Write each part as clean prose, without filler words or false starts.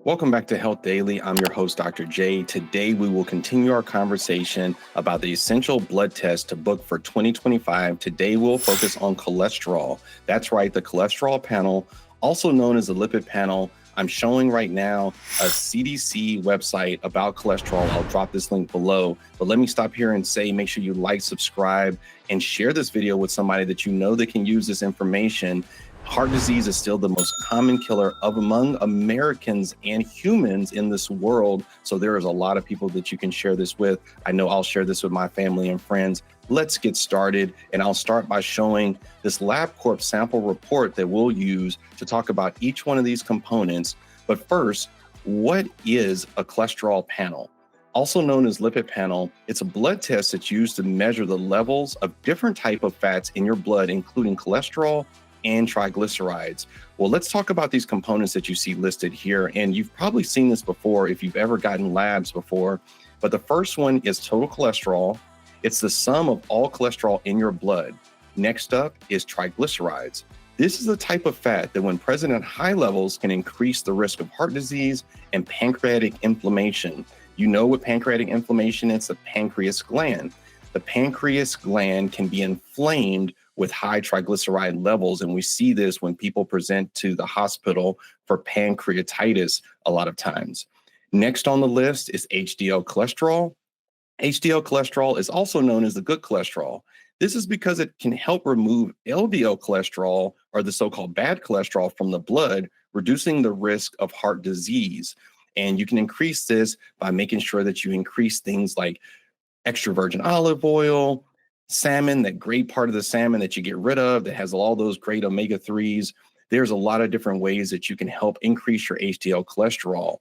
Welcome back to Health Daily. I'm your host, Dr. J. Today, we will continue our conversation about the essential blood test to book for 2025. Today, we'll focus on cholesterol. That's right, the cholesterol panel, also known as the lipid panel. I'm showing right now a CDC website about cholesterol. I'll drop this link below, but let me stop here and say, make sure you like, subscribe, and share this video with somebody that you know that can use this information. Heart disease is still the most common killer among Americans and humans in this world. So there is a lot of people that you can share this with. I know I'll share this with my family and friends. Let's get started. And I'll start by showing this LabCorp sample report that we'll use to talk about each one of these components. But first, what is a cholesterol panel? Also known as lipid panel, it's a blood test that's used to measure the levels of different type of fats in your blood, including cholesterol and triglycerides. Well, let's talk about these components that you see listed here. And you've probably seen this before if you've ever gotten labs before. But the first one is total cholesterol. It's the sum of all cholesterol in your blood. Next up is triglycerides. This is the type of fat that when present at high levels can increase the risk of heart disease and pancreatic inflammation. You know what pancreatic inflammation is? The pancreas gland. The pancreas gland can be inflamed with high triglyceride levels. And we see this when people present to the hospital for pancreatitis a lot of times. Next on the list is HDL cholesterol. HDL cholesterol is also known as the good cholesterol. This is because it can help remove LDL cholesterol, or the so-called bad cholesterol, from the blood, reducing the risk of heart disease. And you can increase this by making sure that you increase things like extra virgin olive oil, salmon, that great part of the salmon that you get rid of that has all those great omega-3s. There's a lot of different ways that you can help increase your HDL cholesterol.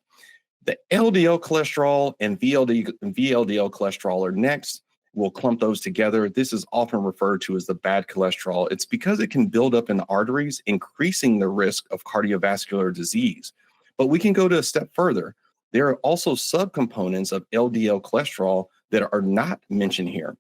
The LDL cholesterol and VLDL cholesterol are next. We'll clump those together. This is often referred to as the bad cholesterol. It's because it can build up in the arteries, increasing the risk of cardiovascular disease. But we can go to a step further. There are also subcomponents of LDL cholesterol that are not mentioned here.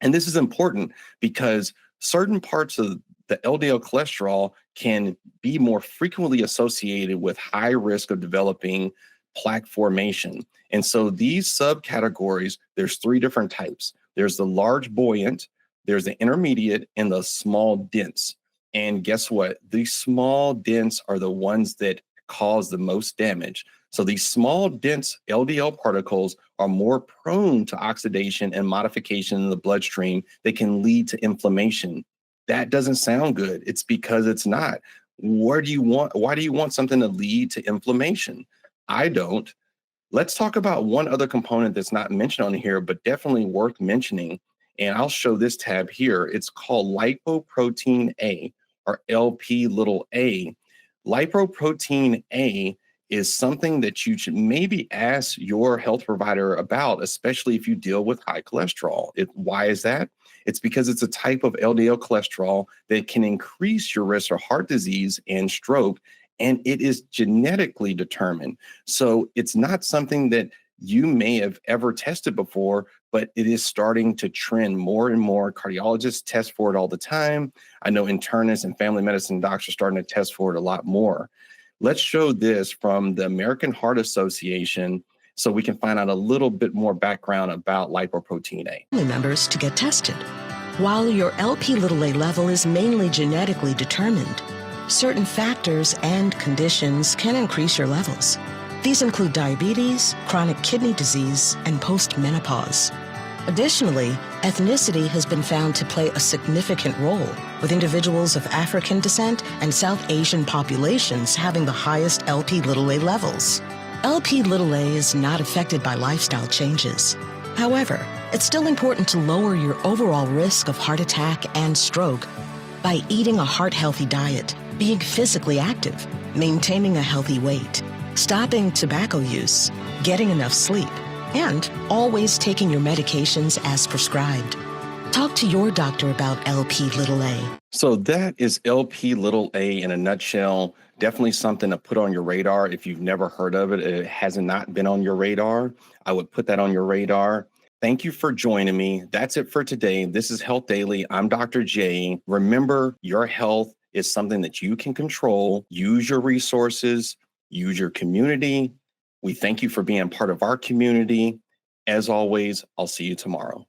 And this is important because certain parts of the LDL cholesterol can be more frequently associated with high risk of developing plaque formation. And so these subcategories, there's three different types. There's the large buoyant, there's the intermediate, and the small dense. And guess what? These small dense are the ones that cause the most damage. So these small, dense LDL particles are more prone to oxidation and modification in the bloodstream that can lead to inflammation. That doesn't sound good. It's because it's not. Why do you want something to lead to inflammation? I don't. Let's talk about one other component that's not mentioned on here, but definitely worth mentioning. And I'll show this tab here. It's called lipoprotein A, or LP little a. Lipoprotein A is something that you should maybe ask your health provider about, especially if you deal with high cholesterol. Why is that? It's because it's a type of LDL cholesterol that can increase your risk of heart disease and stroke, and it is genetically determined. So it's not something that you may have ever tested before, but it is starting to trend more and more. Cardiologists test for it all the time. I know internists and family medicine docs are starting to test for it a lot more. Let's show this from the American Heart Association so we can find out a little bit more background about lipoprotein A. Family members to get tested. While your Lp(a) level is mainly genetically determined, certain factors and conditions can increase your levels. These include diabetes, chronic kidney disease, and postmenopause. Additionally, ethnicity has been found to play a significant role, with individuals of African descent and South Asian populations having the highest Lp(a) levels. Lp(a) is not affected by lifestyle changes. However, it's still important to lower your overall risk of heart attack and stroke by eating a heart-healthy diet, being physically active, maintaining a healthy weight, stopping tobacco use, getting enough sleep, and always taking your medications as prescribed. Talk to your doctor about Lp(a). So that is Lp(a) in a nutshell. Definitely something to put on your radar. If you've never heard of it, it has not been on your radar, I would put that on your radar. Thank you for joining me. That's it for today. This is Health Daily. I'm Dr. J. Remember, your health is something that you can control. Use your resources. use your community. We thank you for being part of our community. As always, I'll see you tomorrow.